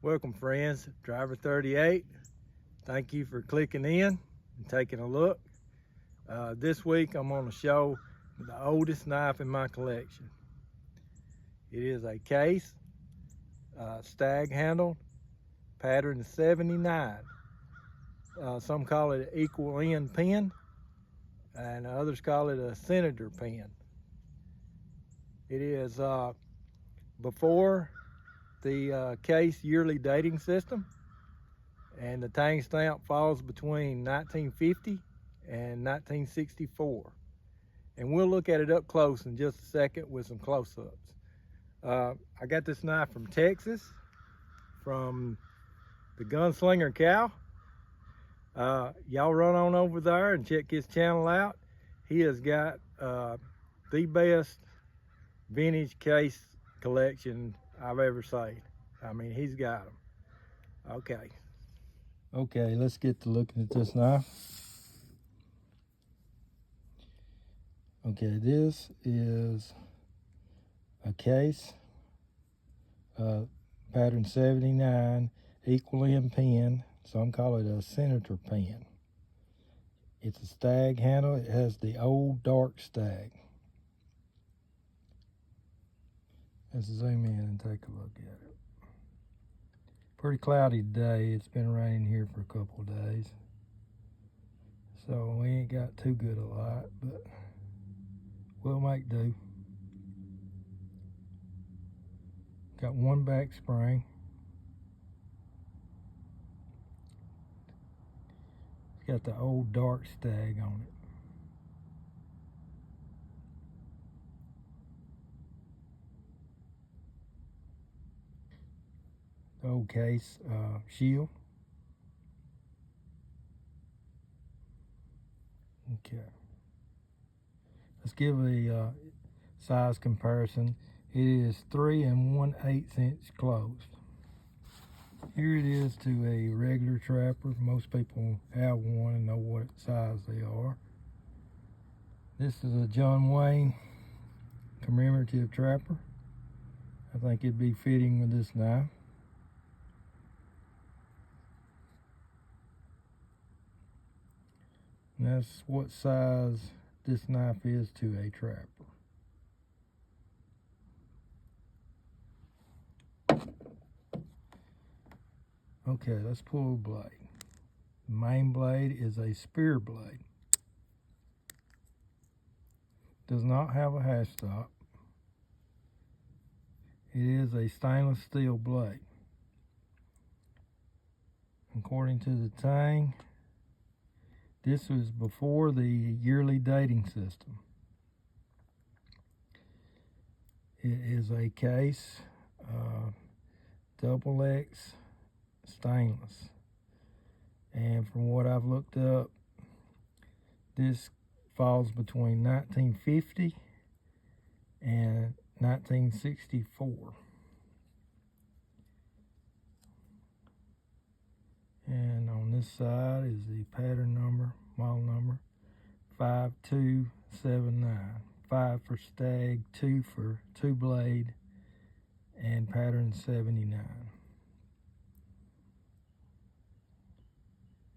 Welcome friends, Driver 38. Thank you for clicking in and taking a look. This week I'm going to show the oldest knife in my collection. It is a Case Stag handle, pattern 79. Some call it an equal end pen and others call it a Senator pen. It is before the Case yearly dating system, and the tang stamp falls between 1950 and 1964. And we'll look at it up close in just a second with some close-ups. I got this knife from Texas, from the Gunslinger cow. Y'all run on over there and check his channel out. He has got the best vintage case collection I've ever seen. I mean, he's got them. Okay, let's get to looking at this knife. Okay, this is a Case pattern 79 equal end pen. Some call it a Senator pen. It's a stag handle. It has the old dark stag. Let's zoom in and take a look at it. Pretty cloudy today. It's been raining here for a couple of days, so we ain't got too good a light, but we'll make do. Got one back spring. It's got the old dark stag on it. The old Case shield. Okay. Let's give a size comparison. It is 3 1/8 inch closed. Here it is to a regular trapper. Most people have one and know what size they are. This is a John Wayne commemorative trapper. I think it'd be fitting with this knife. And that's what size this knife is to a trapper. Okay, let's pull the blade. The main blade is a spear blade. Does not have a hash stop. It is a stainless steel blade. According to the tang, this was before the yearly dating system. It is a Case XX stainless. And from what I've looked up, this falls between 1950 and 1964. And on this side is the pattern number, model number 5279. 5 for stag, 2 for 2 blade, and pattern 79.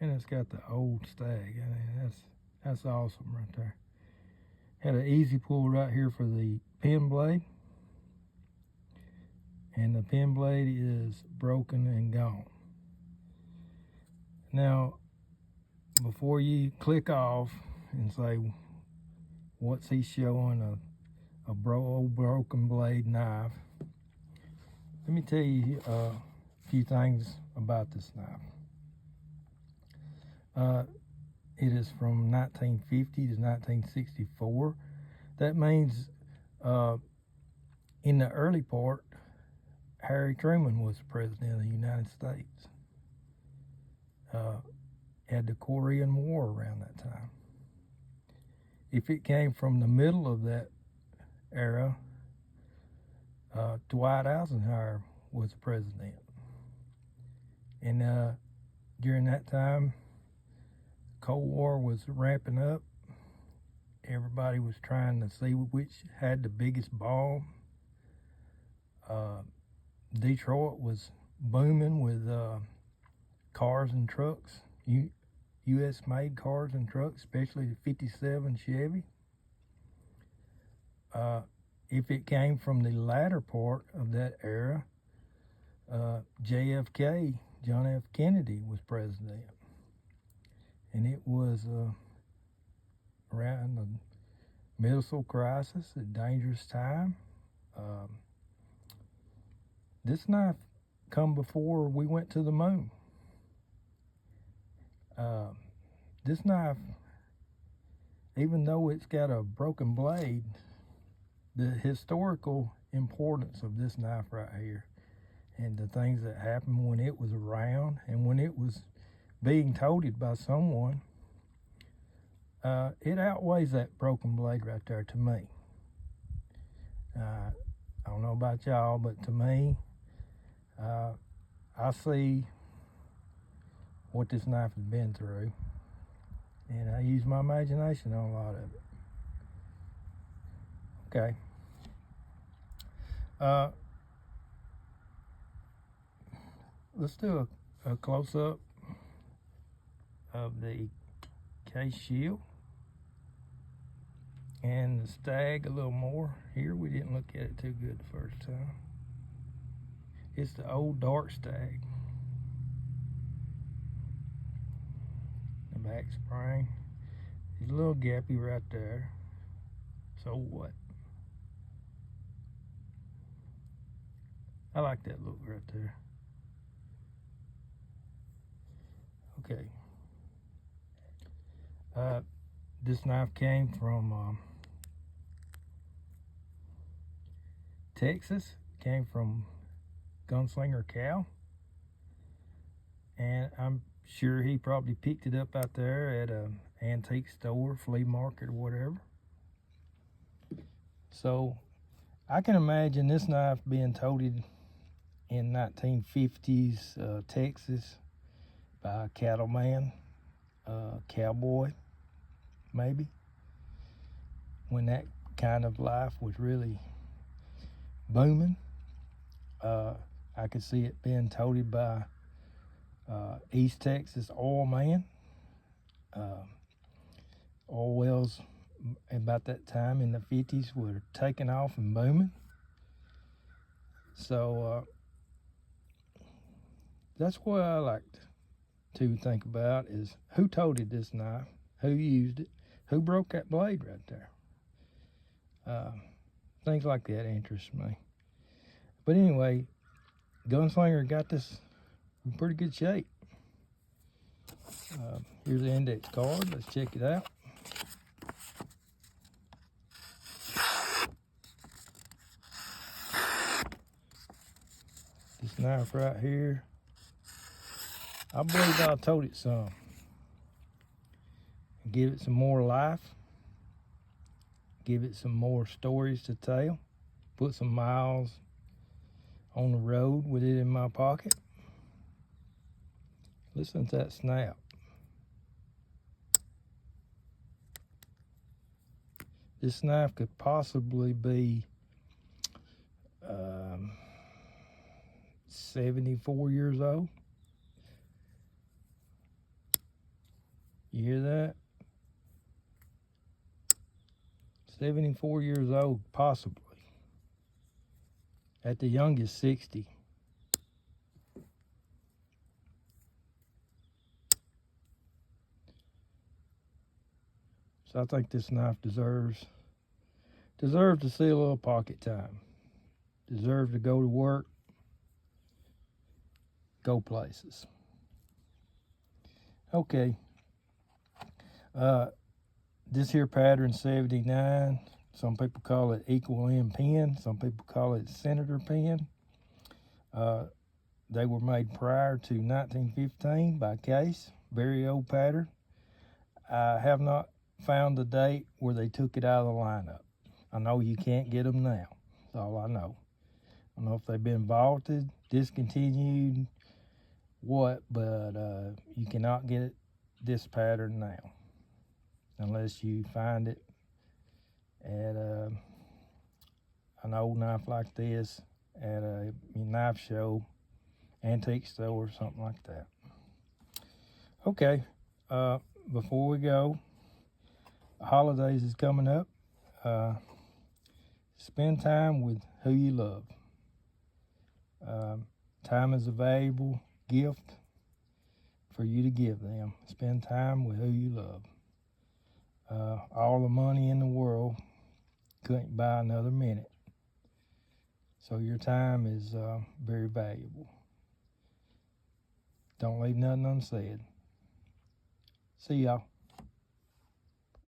And it's got the old stag. I mean, that's awesome right there. Had an easy pull right here for the pen blade. And the pen blade is broken and gone. Now, before you click off and say, what's he showing, a old broken blade knife, let me tell you a few things about this knife. It is from 1950 to 1964. That means in the early part, Harry Truman was the president of the United States. Had the Korean War around that time. If it came from the middle of that era, Dwight Eisenhower was the president. And during that time, Cold War was ramping up. Everybody was trying to see which had the biggest bomb. Detroit was booming with cars and trucks, U.S. made cars and trucks, especially the 57 Chevy. If it came from the latter part of that era, JFK, John F. Kennedy, was president. And it was around the missile crisis, a dangerous time. This knife come before we went to the moon. This knife, even though it's got a broken blade, the historical importance of this knife right here and the things that happened when it was around and when it was being toted by someone, it outweighs that broken blade right there to me. I don't know about y'all, but to me, I see what this knife has been through, and I use my imagination on a lot of it. Okay. Let's do a close-up of the case shield and the Stag a little more. Here we didn't look at it too good the first time. It's the old dark Stag. The back spring is a little gappy right there. So what? I like that look right there. Okay. This knife came from Texas. Came from Gunslinger Cal, and I'm sure he probably picked it up out there at an antique store, flea market, or whatever. So I can imagine this knife being toted in 1950s Texas by a cattleman, cowboy, maybe, when that kind of life was really booming. I could see it being toted by East Texas oil man. Oil wells about that time in the 50s were taking off and booming. So that's what I like to think about, is who toted this knife, who used it, who broke that blade right there. Things like that interest me. But anyway, Gunslinger got this in pretty good shape. Here's the index card. Let's check it out. This knife right here, I believe I'll tote it some. Give it some more life. Give it some more stories to tell. Put some miles on the road with it in my pocket. Listen to that snap. This knife could possibly be 74 years old. You hear that? 74 years old, possibly. At the youngest, 60. So I think this knife deserves to see a little pocket time. Deserves to go to work, go places. Okay. This here pattern 79. Some people call it equal end pen. Some people call it Senator Pen. They were made prior to 1915 by Case. Very old pattern. I have not found the date where they took it out of the lineup. I know you can't get them now. That's all I know. I don't know if they've been vaulted, discontinued, what, but you cannot get this pattern now unless you find it at an old knife like this at a knife show antique store or something like that. Okay, before we go, holidays is coming up. Spend time with who you love. Time is a valuable gift for you to give them. Spend time with who you love. All the money in the world couldn't buy another minute. So your time is very valuable. Don't leave nothing unsaid. See y'all.